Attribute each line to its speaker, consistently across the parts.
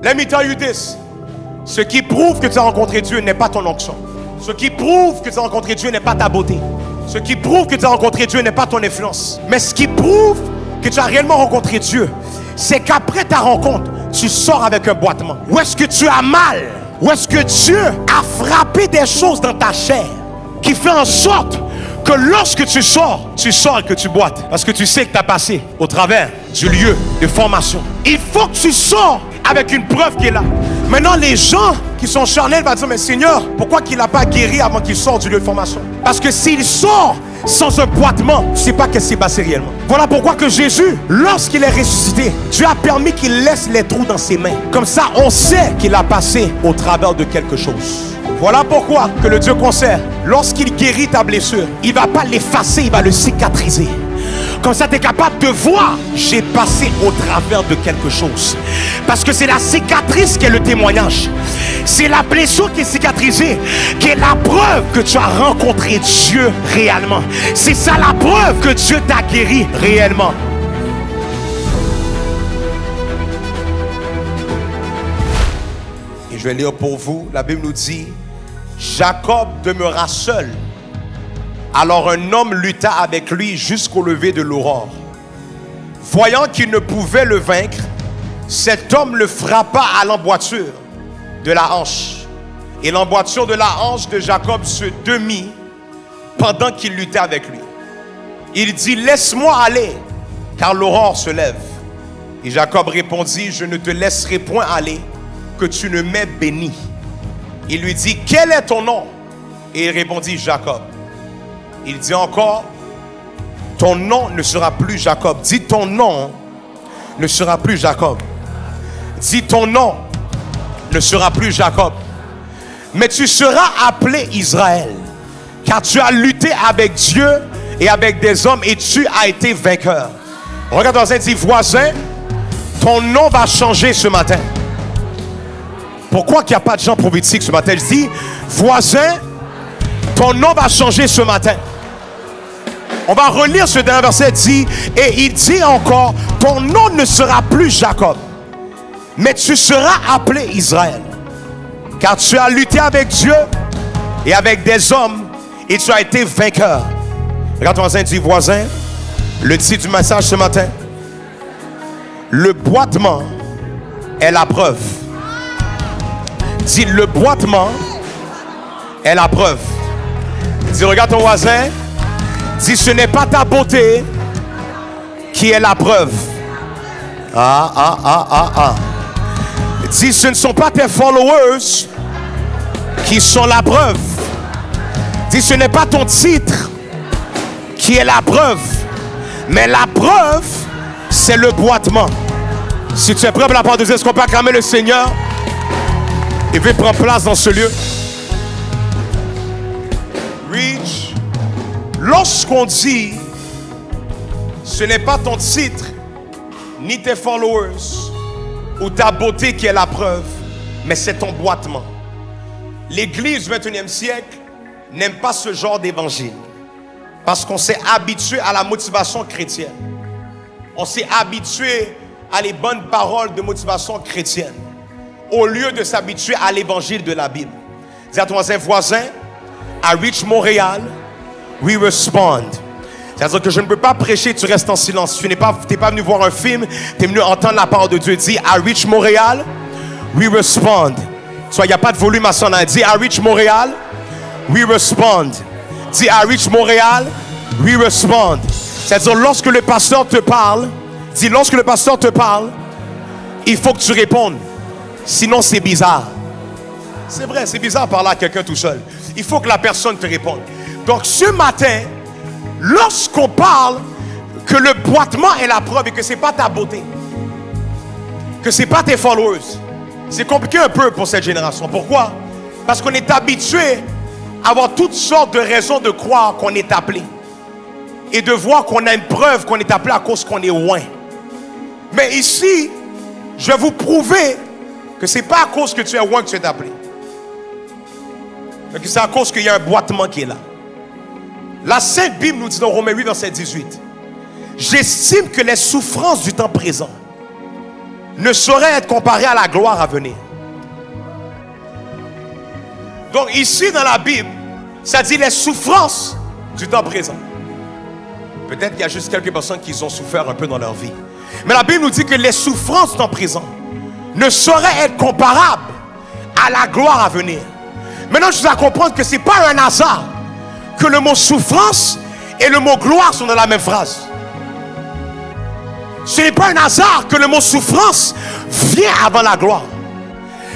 Speaker 1: Let me tell you this. Ce qui prouve que tu as rencontré Dieu n'est pas ton onction. Ce qui prouve que tu as rencontré Dieu n'est pas ta beauté. Ce qui prouve que tu as rencontré Dieu n'est pas ton influence. Mais ce qui prouve que tu as réellement rencontré Dieu, c'est qu'après ta rencontre, tu sors avec un boitement. Où est-ce que tu as mal? Où est-ce que Dieu a frappé des choses dans ta chair qui fait en sorte que lorsque tu sors et que tu boites. Parce que tu sais que tu as passé au travers du lieu de formation. Il faut que tu sors avec une preuve qui est là. Maintenant, les gens qui sont charnels vont dire, mais Seigneur, pourquoi qu'il n'a pas guéri avant qu'il sorte du lieu de formation? Parce que s'il sort sans un boitement, tu ne sais pas ce qui s'est passé réellement. Voilà pourquoi que Jésus, lorsqu'il est ressuscité, Dieu a permis qu'il laisse les trous dans ses mains. Comme ça, on sait qu'il a passé au travers de quelque chose. Voilà pourquoi que le Dieu qu'on sert, lorsqu'il guérit ta blessure, il ne va pas l'effacer, il va le cicatriser. Comme ça, tu es capable de voir, j'ai passé au travers de quelque chose. Parce que c'est la cicatrice qui est le témoignage. C'est la blessure qui est cicatrisée, qui est la preuve que tu as rencontré Dieu réellement. C'est ça la preuve que Dieu t'a guéri réellement. Et je vais lire pour vous, la Bible nous dit, Jacob demeura seul. Alors un homme lutta avec lui jusqu'au lever de l'aurore. Voyant qu'il ne pouvait le vaincre, cet homme le frappa à l'emboîture de la hanche. Et l'emboîture de la hanche de Jacob se demit pendant qu'il luttait avec lui. Il dit, laisse-moi aller, car l'aurore se lève. Et Jacob répondit, je ne te laisserai point aller, que tu ne m'aies béni. Il lui dit, quel est ton nom? Et il répondit, Jacob. Il dit encore, ton nom ne sera plus Jacob. Dis, ton nom ne sera plus Jacob. Dis, ton nom ne sera plus Jacob. Mais tu seras appelé Israël. Car tu as lutté avec Dieu et avec des hommes et tu as été vainqueur. Regarde dans un dit, voisin, ton nom va changer ce matin. Pourquoi qu'il n'y a pas de gens prophétiques ce matin? Je dis, voisin, ton nom va changer ce matin. On va relire ce dernier verset, dit, et il dit encore, ton nom ne sera plus Jacob, mais tu seras appelé Israël. Car tu as lutté avec Dieu et avec des hommes et tu as été vainqueur. Regarde ton voisin, dit, voisin, le titre du message ce matin, le boitement est la preuve. Dis, le boitement est la preuve. Dis, regarde ton voisin. Dis, ce n'est pas ta beauté qui est la preuve. Dis, ce ne sont pas tes followers qui sont la preuve. Dis, ce n'est pas ton titre qui est la preuve. Mais la preuve, c'est le boitement. Si tu es prêt pour la part de Dieu, est-ce qu'on peut acclamer le Seigneur? Il veut prendre place dans ce lieu. Reach. Lorsqu'on dit, ce n'est pas ton titre, ni tes followers, ou ta beauté qui est la preuve, mais c'est ton boitement. L'Église du 21e siècle n'aime pas ce genre d'évangile. Parce qu'on s'est habitué à la motivation chrétienne. On s'est habitué à les bonnes paroles de motivation chrétienne. Au lieu de s'habituer à l'évangile de la Bible. Dis à ton voisin, à Reach Montréal, we respond. C'est-à-dire que je ne peux pas prêcher, tu restes en silence. Tu n'es pas venu voir un film, tu es venu entendre la parole de Dieu. Dis à Reach Montréal, we respond. Soit il n'y a pas de volume à son nom. Dis à Reach Montréal, we respond. Dis à Reach Montréal, we respond. C'est-à-dire lorsque le pasteur te parle, dis lorsque le pasteur te parle, il faut que tu répondes. Sinon c'est bizarre. C'est vrai, c'est bizarre de parler à quelqu'un tout seul. Il faut que la personne te réponde. Donc ce matin, lorsqu'on parle que le boitement est la preuve et que ce n'est pas ta beauté, que ce n'est pas tes followers, c'est compliqué un peu pour cette génération. Pourquoi? Parce qu'on est habitué à avoir toutes sortes de raisons de croire qu'on est appelé et de voir qu'on a une preuve qu'on est appelé à cause qu'on est loin. Mais ici, je vais vous prouver que ce n'est pas à cause que tu es loin que tu es appelé. Mais que c'est à cause qu'il y a un boitement qui est là. La Sainte Bible nous dit dans Romains 8, verset 18, j'estime que les souffrances du temps présent ne saurait être comparé à la gloire à venir. Donc ici dans la Bible, ça dit les souffrances du temps présent. Peut-être qu'il y a juste quelques personnes qui ont souffert un peu dans leur vie. Mais la Bible nous dit que les souffrances du temps présent ne sauraient être comparables à la gloire à venir. Maintenant, je vous ai comprendre que ce n'est pas un hasard que le mot souffrance et le mot gloire sont dans la même phrase. Ce n'est pas un hasard que le mot souffrance vient avant la gloire.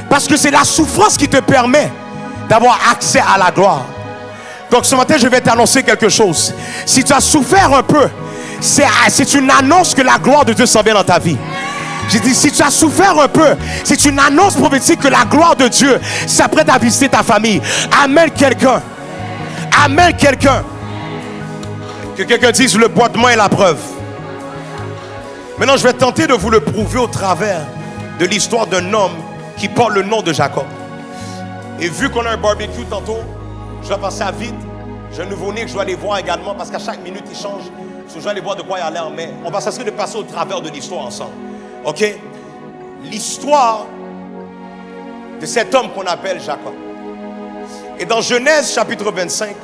Speaker 1: Parce que c'est la souffrance qui te permet d'avoir accès à la gloire. Donc ce matin, je vais t'annoncer quelque chose. Si tu as souffert un peu, c'est une annonce que la gloire de Dieu s'en vient dans ta vie. J'ai dit, si tu as souffert un peu, c'est une annonce prophétique que la gloire de Dieu s'apprête à visiter ta famille. Amène quelqu'un. Amène quelqu'un. Que quelqu'un dise, le boitement est la preuve. Maintenant, je vais tenter de vous le prouver au travers de l'histoire d'un homme qui porte le nom de Jacob. Et vu qu'on a un barbecue tantôt, je vais passer à vite. J'ai un nouveau-né que je dois aller voir également parce qu'à chaque minute il change. Je dois aller voir de quoi il a l'air. Mais on va s'assurer de passer au travers de l'histoire ensemble. Ok? L'histoire de cet homme qu'on appelle Jacob. Et dans Genèse chapitre 25,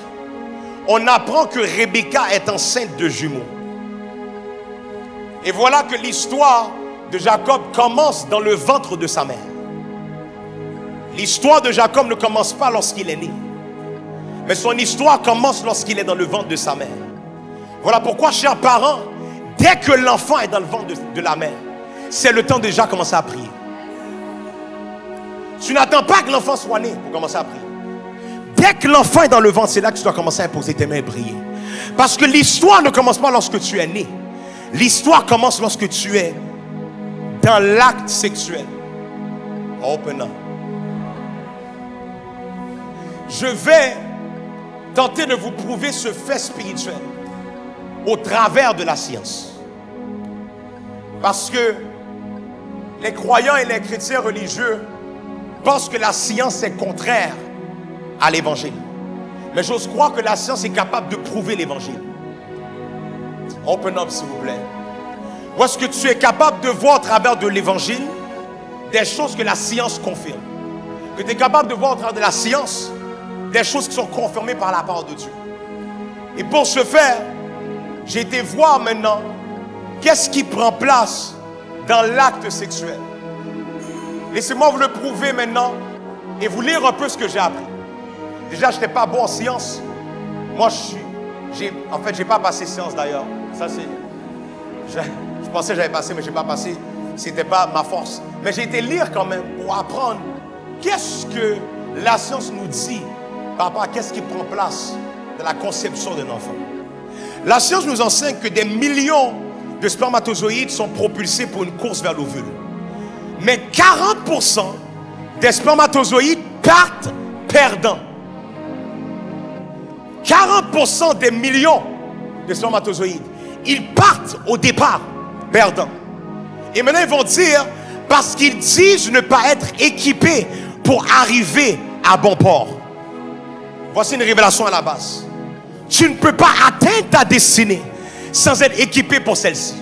Speaker 1: on apprend que Rebecca est enceinte de jumeaux. Et voilà que l'histoire de Jacob commence dans le ventre de sa mère. L'histoire de Jacob ne commence pas lorsqu'il est né. Mais son histoire commence lorsqu'il est dans le ventre de sa mère. Voilà pourquoi, chers parents, dès que l'enfant est dans le ventre de la mère, c'est le temps déjà de commencer à prier. Tu n'attends pas que l'enfant soit né pour commencer à prier. Dès que l'enfant est dans le ventre, c'est là que tu dois commencer à poser tes mains et prier. Parce que l'histoire ne commence pas lorsque tu es né. L'histoire commence lorsque tu es dans l'acte sexuel. Open up. Je vais tenter de vous prouver ce fait spirituel au travers de la science. Parce que les croyants et les chrétiens religieux pensent que la science est contraire à l'évangile. Mais j'ose croire que la science est capable de prouver l'évangile. Open up s'il vous plaît. Ou est-ce que tu es capable de voir au travers de l'évangile des choses que la science confirme? Que tu es capable de voir au travers de la science des choses qui sont confirmées par la parole de Dieu. Et pour ce faire, j'ai été voir maintenant qu'est-ce qui prend place dans l'acte sexuel. Laissez-moi vous le prouver maintenant et vous lire un peu ce que j'ai appris. Déjà, je n'étais pas bon en sciences. Moi, en fait, je n'ai pas passé sciences d'ailleurs. Ça, c'est... Je pensais que j'avais passé, mais je n'ai pas passé. Ce n'était pas ma force. Mais j'ai été lire quand même pour apprendre qu'est-ce que la science nous dit par rapport à qu'est-ce qui prend place dans la conception d'un enfant. La science nous enseigne que des millions de spermatozoïdes sont propulsés pour une course vers l'ovule. Mais 40% des spermatozoïdes partent perdants. 40% des millions de spermatozoïdes, ils partent au départ perdants. Et maintenant ils vont dire, parce qu'ils disent ne pas être équipés pour arriver à bon port. Voici une révélation à la base. Tu ne peux pas atteindre ta destinée sans être équipé pour celle-ci.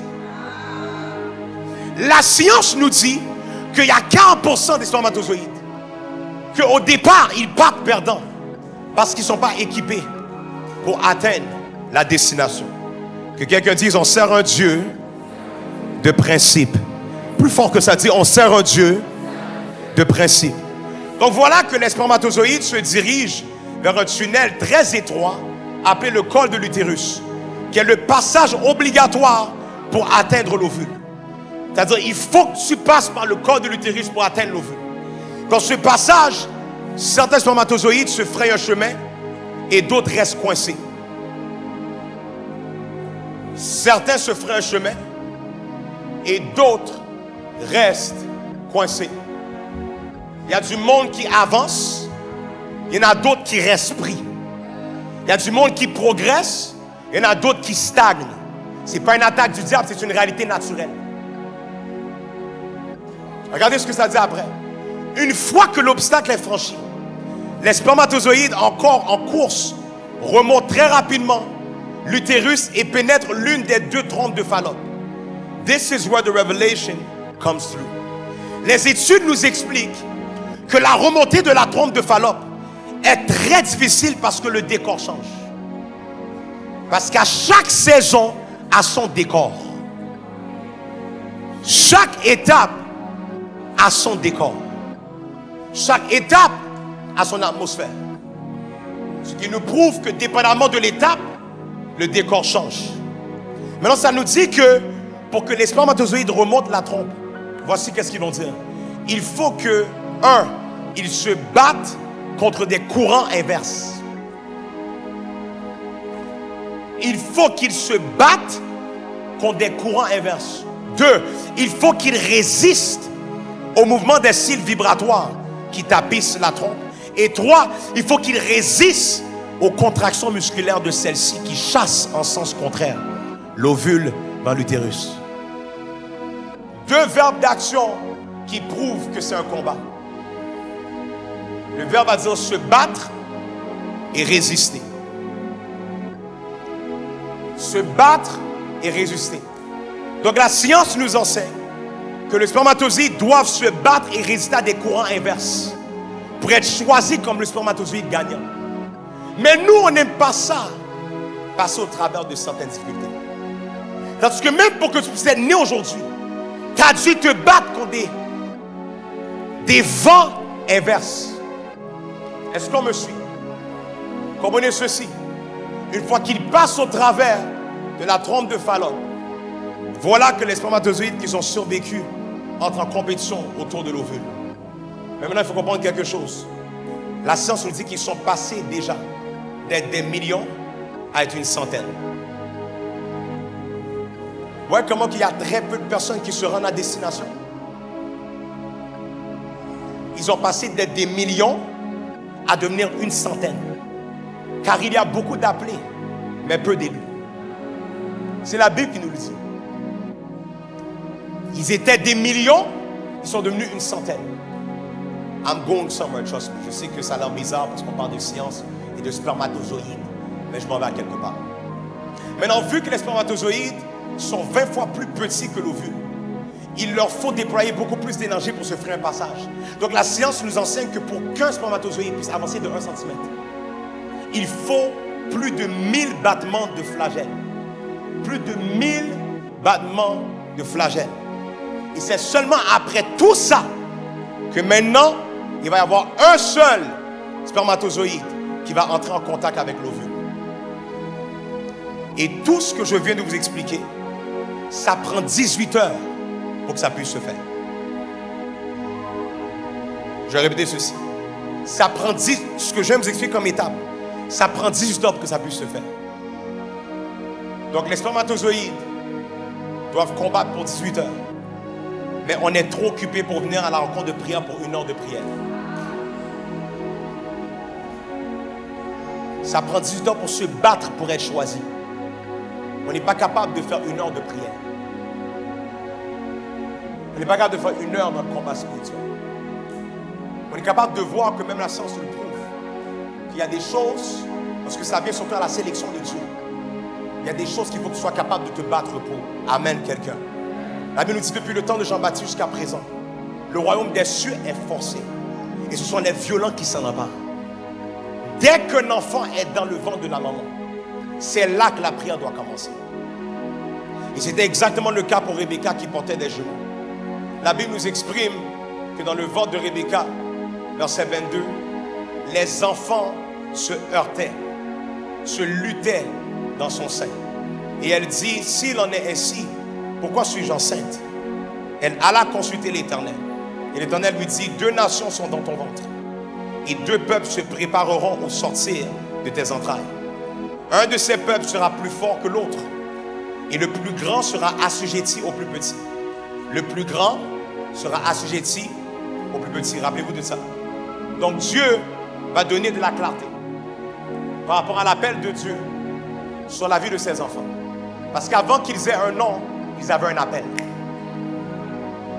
Speaker 1: La science nous dit qu'il y a 40% des spermatozoïdes qu'au départ, ils partent perdants parce qu'ils ne sont pas équipés pour atteindre la destination. Que quelqu'un dise, on sert un Dieu de principe. Plus fort que ça dit, on sert un Dieu de principe. Donc voilà que les spermatozoïdes se dirigent vers un tunnel très étroit appelé le col de l'utérus, qui est le passage obligatoire pour atteindre l'ovule. C'est-à-dire, il faut que tu passes par le col de l'utérus pour atteindre l'ovule. Dans ce passage, certains spermatozoïdes se frayent un chemin et d'autres restent coincés. Certains se frayent un chemin et d'autres restent coincés. Il y a du monde qui avance, il y en a d'autres qui restent pris. Il y a du monde qui progresse, il y en a d'autres qui stagnent. Ce n'est pas une attaque du diable, c'est une réalité naturelle. Regardez ce que ça dit après. Une fois que l'obstacle est franchi, les spermatozoïdes encore en course remontent très rapidement l'utérus et pénètrent l'une des deux trompes de Fallope. This is where the revelation comes through. Les études nous expliquent que la remontée de la trompe de Fallope est très difficile parce que le décor change. Parce qu'à chaque saison a son décor. Chaque étape a son décor. Chaque étape a son atmosphère. Ce qui nous prouve que dépendamment de l'étape, le décor change. Maintenant, ça nous dit que pour que les spermatozoïdes remontent la trompe, voici qu'est-ce qu'ils vont dire. Il faut que, ils se battent contre des courants inverses. Il faut qu'ils se battent contre des courants inverses. 2, il faut qu'ils résistent au mouvement des cils vibratoires qui tapissent la trompe. Et 3, il faut qu'ils résistent aux contractions musculaires de celle-ci qui chassent en sens contraire l'ovule dans l'utérus. 2 verbes d'action qui prouvent que c'est un combat. Le verbe va dire se battre et résister. Se battre et résister. Donc la science nous enseigne que les spermatozoïdes doivent se battre et résister à des courants inverses pour être choisis comme le spermatozoïde gagnant. Mais nous, on n'aime pas ça, passer au travers de certaines difficultés. Parce que même pour que tu puisses être né aujourd'hui, tu as dû te battre contre des vents inverses. Est-ce qu'on me suit? Comprenez ceci. Une fois qu'il passe au travers de la trompe de Fallope, voilà que les spermatozoïdes qui ont survécu entrent en compétition autour de l'ovule. Mais maintenant, il faut comprendre quelque chose. La science nous dit qu'ils sont passés déjà d'être des millions à être une centaine. Vous voyez comment il y a très peu de personnes qui se rendent à destination? Ils ont passé d'être des millions à devenir une centaine. Car il y a beaucoup d'appelés, mais peu d'élus. C'est la Bible qui nous le dit. Ils étaient des millions, ils sont devenus une centaine. I'm going somewhere, trust me. Je sais que ça a l'air bizarre parce qu'on parle de science et de spermatozoïdes, mais je m'en vais à quelque part. Maintenant, vu que les spermatozoïdes sont 20 fois plus petits que l'ovule, il leur faut déployer beaucoup plus d'énergie pour se faire un passage. Donc la science nous enseigne que pour qu'un spermatozoïde puisse avancer de 1 cm, il faut plus de 1000 battements de flagelle. Plus de 1000 battements de flagelle. Et c'est seulement après tout ça que maintenant, il va y avoir un seul spermatozoïde qui va entrer en contact avec l'ovule. Et tout ce que je viens de vous expliquer, ça prend 18 heures pour que ça puisse se faire. Je vais répéter ceci. Ça prend ce que je viens de vous expliquer comme étape, ça prend 18 heures pour que ça puisse se faire. Donc les spermatozoïdes doivent combattre pour 18 heures. Mais on est trop occupé pour venir à la rencontre de prière pour 1 heure de prière. Ça prend 18 heures pour se battre pour être choisi. On n'est pas capable de faire 1 heure de prière. On n'est pas capable de faire 1 heure dans le combat spirituel. On est capable de voir que même la science le prouve. Qu'il y a des choses, parce que ça vient surtout à la sélection de Dieu. Il y a des choses qu'il faut que tu sois capable de te battre pour. Amen, quelqu'un. La Bible nous dit depuis le temps de Jean-Baptiste jusqu'à présent, le royaume des cieux est forcé. Et ce sont les violents qui s'en emparent. Dès qu'un enfant est dans le ventre de la maman, c'est là que la prière doit commencer. Et c'était exactement le cas pour Rebecca qui portait des jumeaux. La Bible nous exprime que dans le ventre de Rebecca, verset 22, les enfants se heurtaient, se luttaient dans son sein. Et elle dit, s'il en est ainsi, pourquoi suis-je enceinte? Elle alla consulter l'Éternel. Et l'Éternel lui dit, 2 nations sont dans ton ventre. Et 2 peuples se prépareront au sortir de tes entrailles. Un de ces peuples sera plus fort que l'autre. Et le plus grand sera assujetti au plus petit. Le plus grand sera assujetti au plus petit. Rappelez-vous de ça. Donc Dieu va donner de la clarté par rapport à l'appel de Dieu sur la vie de ses enfants. Parce qu'avant qu'ils aient un nom, ils avaient un appel.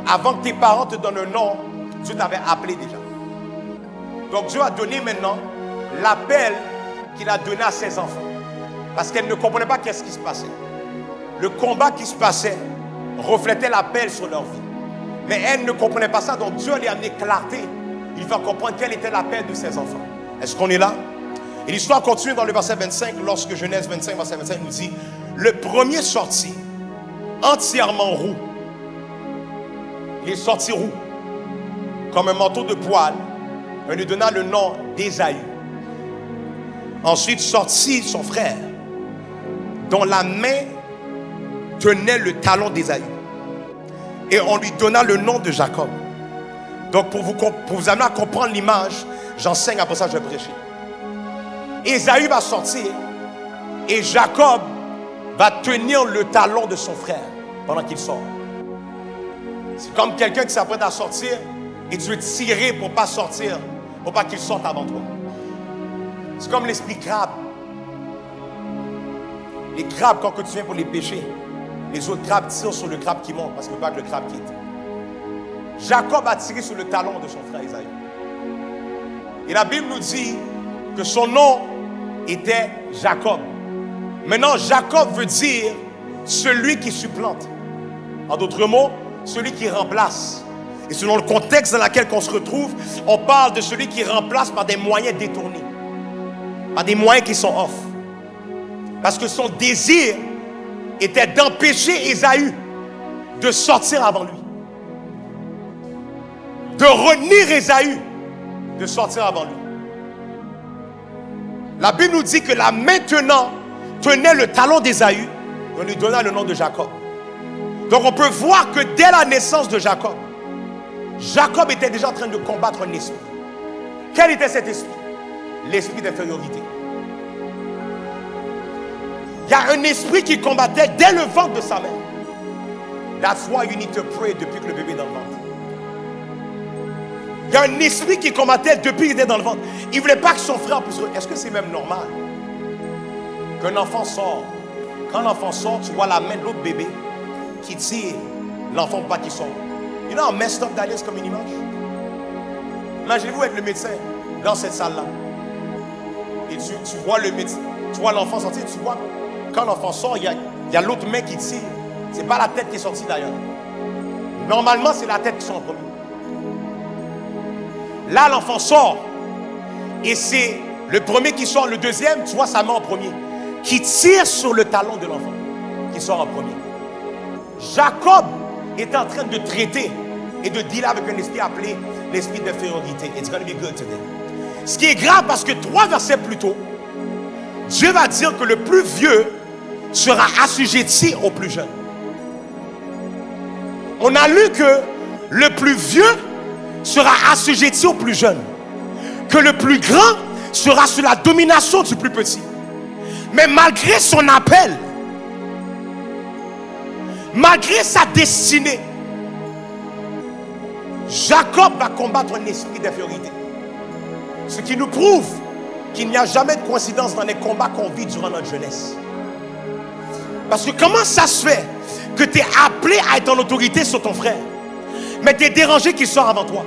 Speaker 1: Avant que tes parents te donnent un nom, Dieu t'avait appelé déjà. Donc Dieu a donné maintenant l'appel qu'il a donné à ses enfants. Parce qu'elle ne comprenait pas qu'est-ce qui se passait. Le combat qui se passait reflétait l'appel sur leur vie. Mais elle ne comprenait pas ça, donc Dieu lui a amené clarté. Il va comprendre quel était l'appel de ses enfants. Est-ce qu'on est là? Et l'histoire continue dans le verset 25, lorsque Genèse 25, verset 25 nous dit, le premier sortit entièrement roux. Il est sorti roux, comme un manteau de poil. On lui donna le nom d'Ésaü. Ensuite sortit son frère, dont la main tenait le talon d'Ésaü. Et on lui donna le nom de Jacob. Donc pour vous amener à comprendre l'image, j'enseigne, après ça je vais prêcher. Ésaü va sortir et Jacob va tenir le talon de son frère pendant qu'il sort. C'est comme quelqu'un qui s'apprête à sortir et tu veux tirer pour ne pas sortir, pour pas qu'il sorte avant toi. C'est comme l'esprit crabe. Les crabes, quand tu viens pour les pêcher, les autres crabes tirent sur le crabe qui monte parce qu'ils ne veulent pas que le crabe quitte. Jacob a tiré sur le talon de son frère Ésaü. Et la Bible nous dit que son nom était Jacob. Maintenant, Jacob veut dire celui qui supplante. En d'autres mots, celui qui remplace. Et selon le contexte dans lequel on se retrouve, on parle de celui qui remplace par des moyens détournés. Par des moyens qui sont off. Parce que son désir était d'empêcher Ésaü de sortir avant lui. De retenir Ésaü de sortir avant lui. La Bible nous dit que la main tenait le talon d'Ésaü et on lui donna le nom de Jacob. Donc on peut voir que dès la naissance de Jacob, Jacob était déjà en train de combattre un esprit. Quel était cet esprit? L'esprit d'infériorité. Il y a un esprit qui combattait dès le ventre de sa mère. That's why you need to pray depuis que le bébé est dans le ventre. Il y a un esprit qui combattait depuis qu'il était dans le ventre. Il ne voulait pas que son frère puisse... Est-ce que c'est même normal qu'un enfant sort? Quand l'enfant sort, tu vois la main de l'autre bébé qui tire l'enfant pour pas qu'il sorte. You know how messed up that is comme une image? Imaginez-vous être le médecin dans cette salle-là. Et tu vois le médecin, tu vois l'enfant sortir, tu vois, quand l'enfant sort, il y a l'autre main qui tire. Ce n'est pas la tête qui est sortie d'ailleurs. Normalement, c'est la tête qui sort en premier. Là, l'enfant sort. Et c'est le premier qui sort, le deuxième, tu vois sa main en premier, qui tire sur le talon de l'enfant, qui sort en premier. Jacob est en train de traiter et de dealer avec un esprit appelé l'esprit d'infériorité. It's going to be good today. Ce qui est grave parce que 3 versets plus tôt, Dieu va dire que le plus vieux sera assujetti au plus jeune. On a lu que le plus vieux sera assujetti au plus jeune. Que le plus grand sera sous la domination du plus petit. Mais malgré son appel, malgré sa destinée, Jacob va combattre un esprit d'infériorité. Ce qui nous prouve qu'il n'y a jamais de coïncidence dans les combats qu'on vit durant notre jeunesse. Parce que comment ça se fait que tu es appelé à être en autorité sur ton frère, mais tu es dérangé qu'il sort avant toi?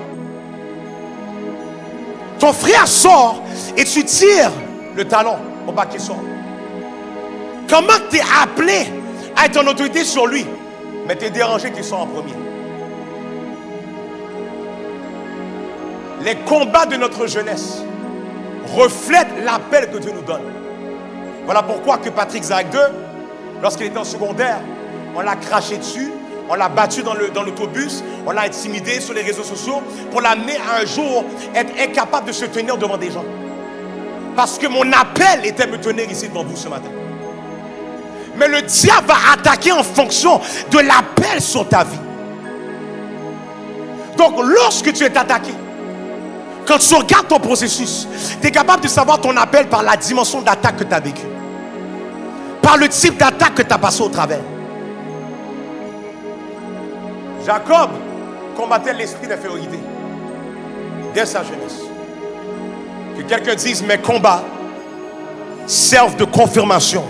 Speaker 1: Ton frère sort et tu tires le talon au bas qu'il sort. Comment tu es appelé à être en autorité sur lui, mais tu es dérangé qu'il sort en premier? Les combats de notre jeunesse reflètent l'appel que Dieu nous donne. Voilà pourquoi que Patrick Zach II, lorsqu'il était en secondaire, on l'a craché dessus, on l'a battu dans l'autobus, on l'a intimidé sur les réseaux sociaux pour l'amener à un jour être incapable de se tenir devant des gens. Parce que mon appel était de me tenir ici devant vous ce matin. Mais le diable va attaquer en fonction de l'appel sur ta vie. Donc lorsque tu es attaqué, quand tu regardes ton processus, tu es capable de savoir ton appel par la dimension d'attaque que tu as vécue. Par le type d'attaque que tu as passé au travers. Jacob combattait l'esprit d'infériorité dès sa jeunesse. Que quelqu'un dise, mes combats servent de confirmation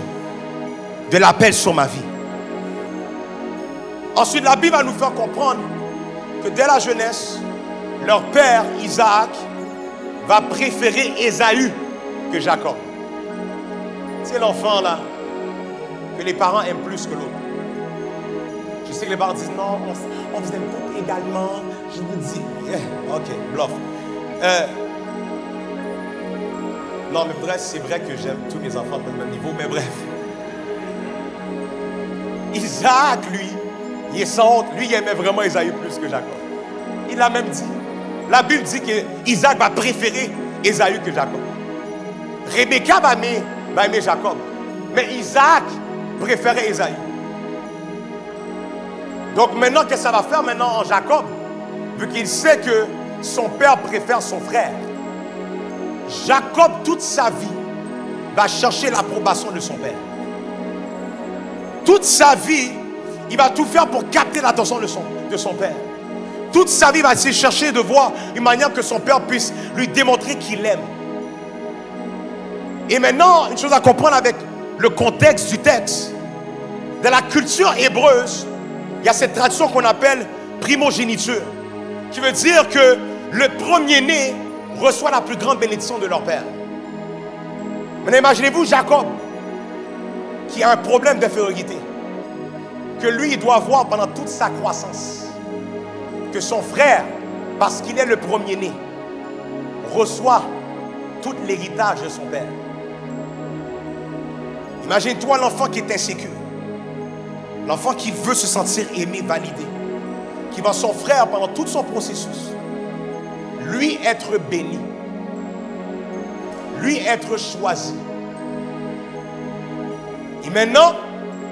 Speaker 1: de l'appel sur ma vie. Ensuite, la Bible va nous faire comprendre que dès la jeunesse, leur père, Isaac, va préférer Ésaü que Jacob. C'est l'enfant là que les parents aiment plus que l'autre. Je sais que les parents disent non, on vous aime tous également. Je vous dis, ok, bluff. Non, mais bref, c'est vrai que j'aime tous mes enfants de même niveau, mais bref. Isaac, lui, il est sans honte. Lui, il aimait vraiment Ésaü plus que Jacob. Il l'a même dit. La Bible dit que Isaac va préférer Ésaü que Jacob. Rebecca va aimer Jacob. Mais Isaac préférait Ésaü. Donc maintenant, qu'est-ce que ça va faire maintenant en Jacob? Vu qu'il sait que son père préfère son frère. Jacob, toute sa vie, va chercher l'approbation de son père. Toute sa vie, il va tout faire pour capter l'attention de son père. Toute sa vie, il va essayer de chercher de voir une manière que son père puisse lui démontrer qu'il l'aime. Et maintenant, une chose à comprendre avec le contexte du texte. Dans la culture hébreuse, il y a cette tradition qu'on appelle primogéniture, qui veut dire que le premier-né reçoit la plus grande bénédiction de leur père. Maintenant, imaginez-vous Jacob, qui a un problème d'infériorité, que lui, il doit voir pendant toute sa croissance, que son frère, parce qu'il est le premier-né, reçoit tout l'héritage de son père. Imagine-toi l'enfant qui est insécure, l'enfant qui veut se sentir aimé, validé, qui voit son frère pendant tout son processus, lui être béni, lui être choisi. Et maintenant,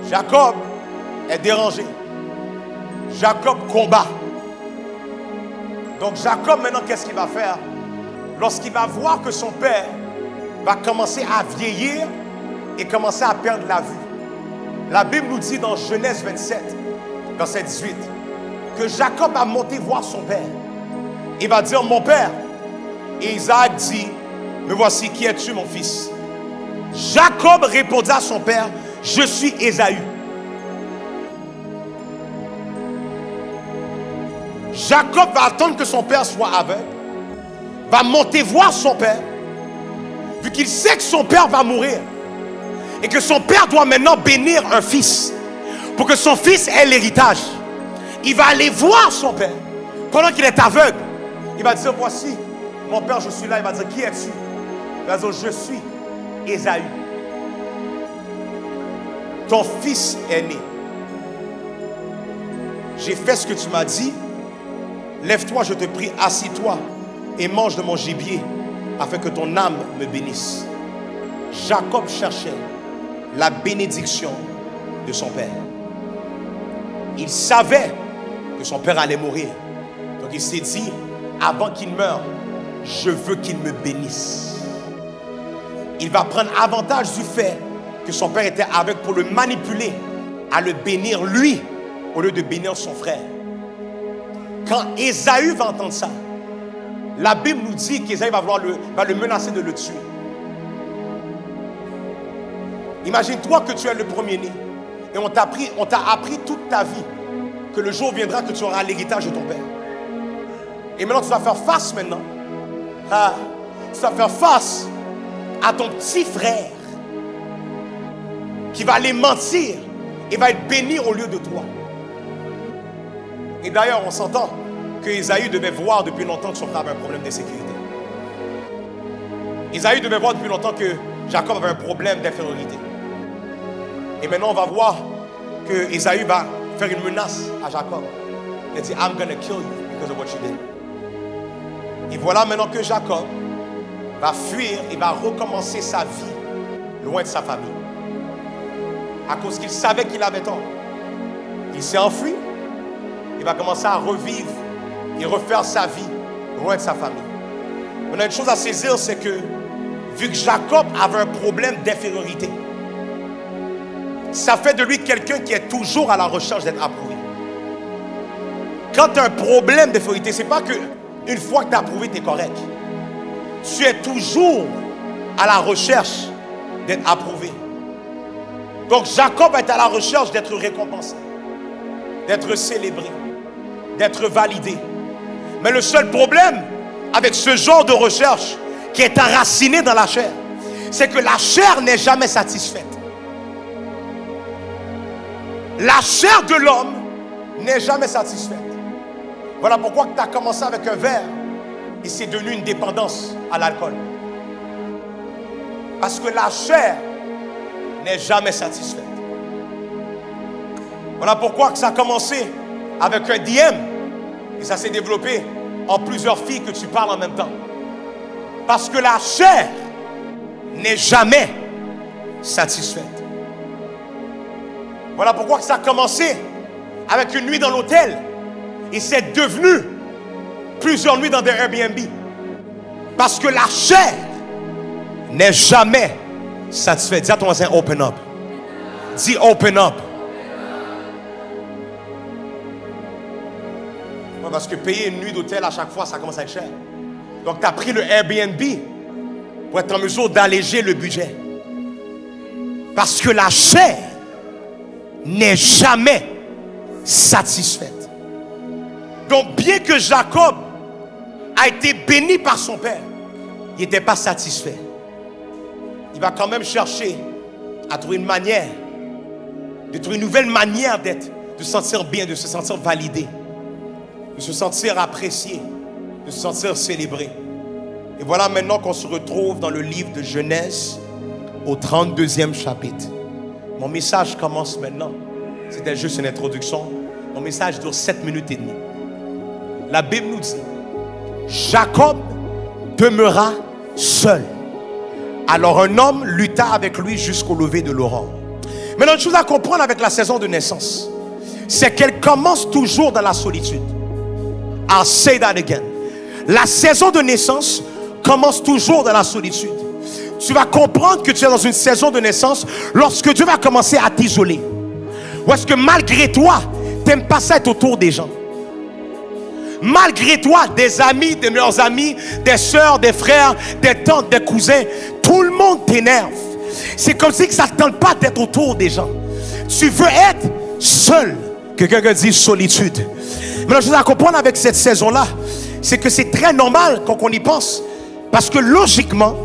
Speaker 1: Jacob est dérangé. Jacob combat. Donc Jacob, maintenant, qu'est-ce qu'il va faire? Lorsqu'il va voir que son père va commencer à vieillir et commencer à perdre la vue. La Bible nous dit dans Genèse 27, verset 18, que Jacob a monté voir son père. Il va dire, mon père. Et Isaac dit, me voici, qui es-tu, mon fils? Jacob répondit à son père, je suis Ésaü. Jacob va attendre que son père soit aveugle, va monter voir son père, vu qu'il sait que son père va mourir, et que son père doit maintenant bénir un fils, pour que son fils ait l'héritage. Il va aller voir son père, pendant qu'il est aveugle. Il va dire, voici, mon père, je suis là. Il va dire, qui es-tu? Il va dire, je suis Ésaü. Ton fils est né. J'ai fait ce que tu m'as dit. Lève-toi, je te prie, assis-toi et mange de mon gibier, afin que ton âme me bénisse. Jacob cherchait la bénédiction de son père. Il savait que son père allait mourir. Donc il s'est dit, avant qu'il meure, je veux qu'il me bénisse. Il va prendre avantage du fait que son père était aveugle pour le manipuler à le bénir lui, au lieu de bénir son frère. Quand Ésaü va entendre ça, la Bible nous dit qu'Ésaü va le menacer de le tuer. Imagine-toi que tu es le premier-né et on t'a appris toute ta vie que le jour viendra que tu auras l'héritage de ton père. Et maintenant tu vas faire face maintenant. Tu vas faire face à ton petit frère qui va aller mentir et va être béni au lieu de toi. Et d'ailleurs, on s'entend que Ésaü devait voir depuis longtemps que son frère avait un problème d'insécurité. Ésaü devait voir depuis longtemps que Jacob avait un problème d'infériorité. Et maintenant, on va voir que Ésaü va faire une menace à Jacob. Il dit, I'm going to kill you because of what you did. Et voilà maintenant que Jacob va fuir et va recommencer sa vie loin de sa famille. À cause qu'il savait qu'il avait tort. Il s'est enfui. Il va commencer à revivre et refaire sa vie loin de sa famille. On a une chose à saisir, c'est que vu que Jacob avait un problème d'infériorité, ça fait de lui quelqu'un qui est toujours à la recherche d'être approuvé. Quand tu as un problème d'infériorité, ce n'est pas qu'une fois que tu as approuvé, tu es correct. Tu es toujours à la recherche d'être approuvé. Donc Jacob est à la recherche d'être récompensé, d'être célébré, d'être validé. Mais le seul problème avec ce genre de recherche qui est enraciné dans la chair, c'est que la chair n'est jamais satisfaite. La chair de l'homme n'est jamais satisfaite. Voilà pourquoi tu as commencé avec un verre et c'est devenu une dépendance à l'alcool. Parce que la chair n'est jamais satisfaite. Voilà pourquoi ça a commencé avec un DM et ça s'est développé en plusieurs filles que tu parles en même temps. Parce que la chair n'est jamais satisfaite. Voilà pourquoi ça a commencé avec une nuit dans l'hôtel et c'est devenu plusieurs nuits dans des Airbnb. Parce que la chair n'est jamais satisfaite. Dis à ton voisin, open up. Dis open up. Parce que payer une nuit d'hôtel à chaque fois, ça commence à être cher. Donc tu as pris le Airbnb pour être en mesure d'alléger le budget. Parce que la chair n'est jamais satisfaite. Donc bien que Jacob a été béni par son père, il n'était pas satisfait. Il va quand même chercher à trouver une manière, de trouver une nouvelle manière d'être, de se sentir bien, de se sentir validé, de se sentir apprécié, de se sentir célébré. Et voilà maintenant qu'on se retrouve dans le livre de Genèse au 32e chapitre. Mon message commence maintenant. C'était juste une introduction. Mon message dure 7 minutes et demie. La Bible nous dit, Jacob demeura seul. Alors un homme lutta avec lui jusqu'au lever de l'aurore. Maintenant, une chose à comprendre avec la saison de naissance, c'est qu'elle commence toujours dans la solitude. I'll say that again. La saison de naissance commence toujours dans la solitude. Tu vas comprendre que tu es dans une saison de naissance lorsque Dieu va commencer à t'isoler. Ou est-ce que malgré toi, tu n'aimes pas ça être autour des gens? Malgré toi, des amis, des meilleurs amis, des soeurs, des frères, des tantes, des cousins, tout le monde t'énerve. C'est comme si ça ne te tente pas d'être autour des gens. Tu veux être seul. Que quelqu'un dise solitude. Mais je dois comprendre avec cette saison-là, c'est que c'est très normal quand on y pense. Parce que logiquement,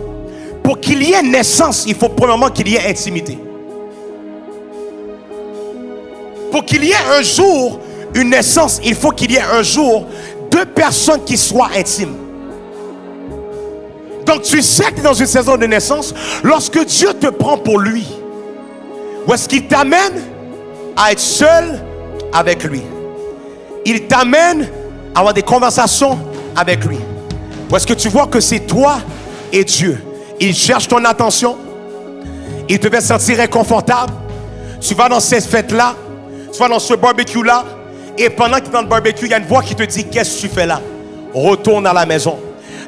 Speaker 1: pour qu'il y ait naissance, il faut premièrement qu'il y ait intimité. Pour qu'il y ait un jour une naissance, il faut qu'il y ait un jour deux personnes qui soient intimes. Donc tu sais que tu es dans une saison de naissance lorsque Dieu te prend pour lui. Où est-ce qu'il t'amène à être seul avec lui? Il t'amène à avoir des conversations avec lui. Où est-ce que tu vois que c'est toi et Dieu? Il cherche ton attention. Il te fait sentir inconfortable. Tu vas dans cette fête-là. Tu vas dans ce barbecue-là. Et pendant que tu es dans le barbecue, il y a une voix qui te dit, qu'est-ce que tu fais là? Retourne à la maison.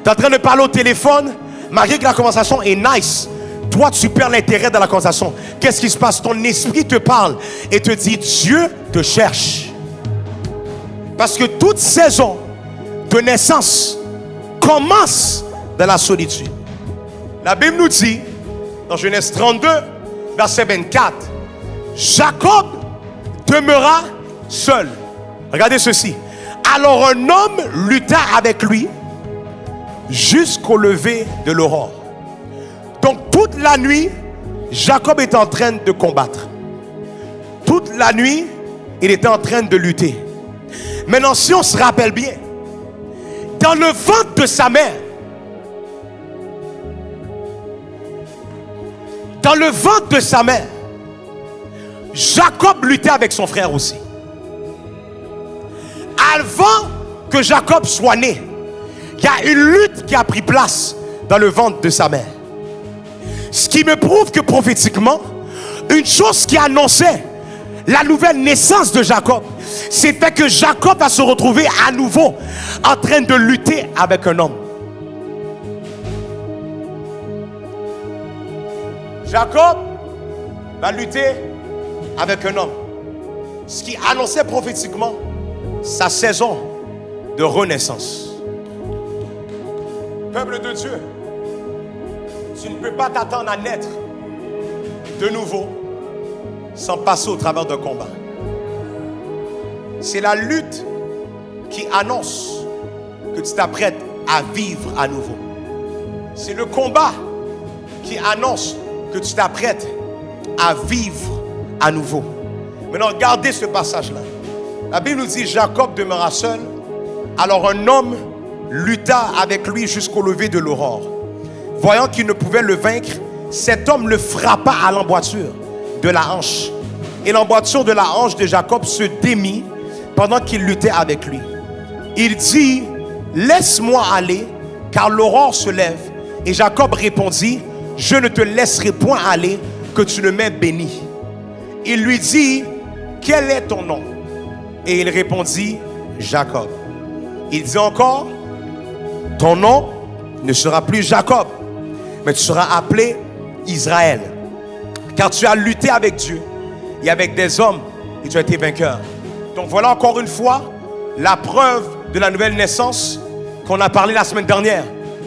Speaker 1: Tu es en train de parler au téléphone. Malgré que la conversation est nice, toi tu perds l'intérêt dans la conversation. Qu'est-ce qui se passe? Ton esprit te parle et te dit, Dieu te cherche. Parce que toute saison de naissance commence dans la solitude. La Bible nous dit, dans Genèse 32, verset 24, Jacob demeura seul. Regardez ceci. Alors un homme lutta avec lui jusqu'au lever de l'aurore. Donc toute la nuit, Jacob est en train de combattre. Toute la nuit, il était en train de lutter. Maintenant, si on se rappelle bien, dans le ventre de sa mère, Jacob luttait avec son frère aussi. Avant que Jacob soit né, il y a une lutte qui a pris place dans le ventre de sa mère. Ce qui me prouve que prophétiquement, une chose qui annonçait la nouvelle naissance de Jacob, c'est fait que Jacob va se retrouver à nouveau en train de lutter avec un homme. Jacob va lutter avec un homme. Ce qui annonçait prophétiquement sa saison de renaissance. Peuple de Dieu, tu ne peux pas t'attendre à naître de nouveau sans passer au travers d'un combat. C'est la lutte qui annonce que tu t'apprêtes à vivre à nouveau. C'est le combat qui annonce que tu t'apprêtes à vivre à nouveau. Maintenant, regardez ce passage-là. La Bible nous dit, Jacob demeura seul. Alors un homme lutta avec lui jusqu'au lever de l'aurore. Voyant qu'il ne pouvait le vaincre, cet homme le frappa à l'emboîture de la hanche. Et l'emboîture de la hanche de Jacob se démit pendant qu'il luttait avec lui. Il dit, laisse-moi aller, car l'aurore se lève. Et Jacob répondit, je ne te laisserai point aller, que tu ne m'aies béni. Il lui dit, quel est ton nom? Et il répondit, Jacob. Il dit encore, ton nom ne sera plus Jacob, mais tu seras appelé Israël. Car tu as lutté avec Dieu et avec des hommes et tu as été vainqueur. Donc voilà encore une fois la preuve de la nouvelle naissance qu'on a parlé la semaine dernière.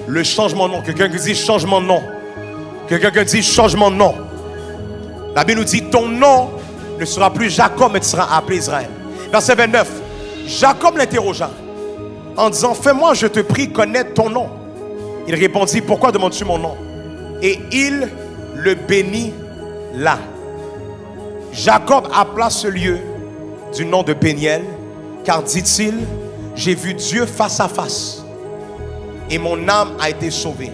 Speaker 1: Le changement de nom. Quelqu'un qui dit changement de nom. Quelqu'un qui dit changement de nom. La Bible nous dit ton nom ne sera plus Jacob, mais tu seras appelé Israël. Verset 29. Jacob l'interrogea en disant, fais-moi, je te prie, connaître ton nom. Il répondit, pourquoi demandes-tu mon nom? Et il le bénit là. Jacob appela ce lieu du nom de Péniel, car dit-il, j'ai vu Dieu face à face et mon âme a été sauvée.